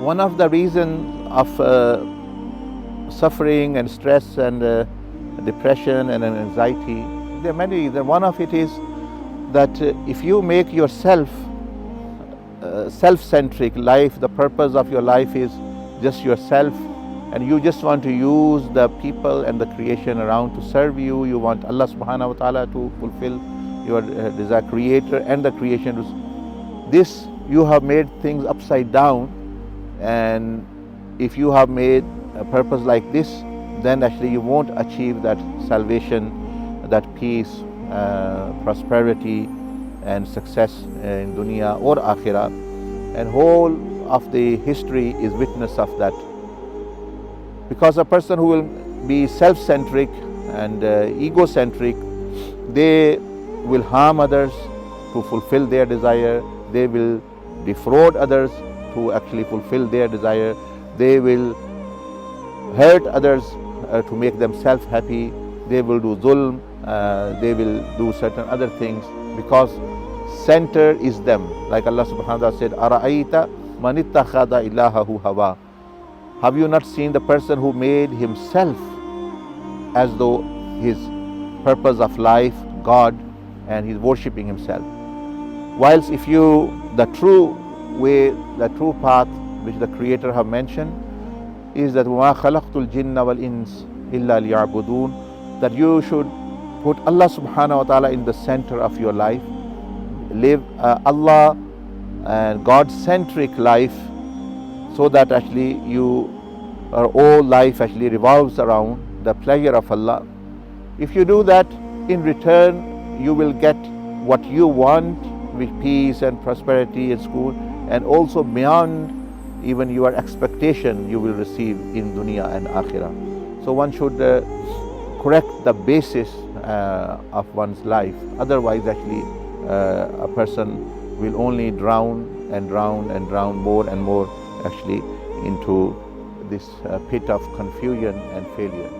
One of the reasons of suffering and stress and depression and anxiety, there are many reasons. One of it is that if you make yourself self-centric life, the purpose of your life is just yourself, and you just want to use the people and the creation around to serve you. You want Allah subhanahu wa ta'ala to fulfill your desire, creator and the creation. This, you have made things upside down, and if you have made a purpose like this, then actually you won't achieve that salvation, that peace, prosperity and success in dunya or akhirah. And whole of the history is witness of that. Because a person who will be self-centric and egocentric, they will harm others to fulfill their desire. They will defraud others to actually fulfill their desire. They will hurt others to make themselves happy. They will do zulm. They will do certain other things, because center is them. Like Allah subhanahu wa ta'ala said, 𝐒𝐴رَأَيْتَ مَنِ اتَّخَذَ إِلَهَهُ هَوَاهُ. Have you not seen the person who made himself as though his purpose of life, God, and he's worshipping himself? Whilst if you, the true way, the true path which the Creator have mentioned is that وَمَا خَلَقْتُ الْجِنَّ وَالْإِنسَ إِلَّا لِيَعْبُدُونَ, that you should put Allah subhanahu wa ta'ala in the center of your life, live Allah and God-centric life, so that actually our whole life actually revolves around the pleasure of Allah. If you do that, in return you will get what you want, with peace and prosperity and school, and also beyond even your expectation you will receive in dunya and akhirah. So one should correct the basis of one's life. Otherwise actually a person will only drown and drown and drown more and more actually into this pit of confusion and failure.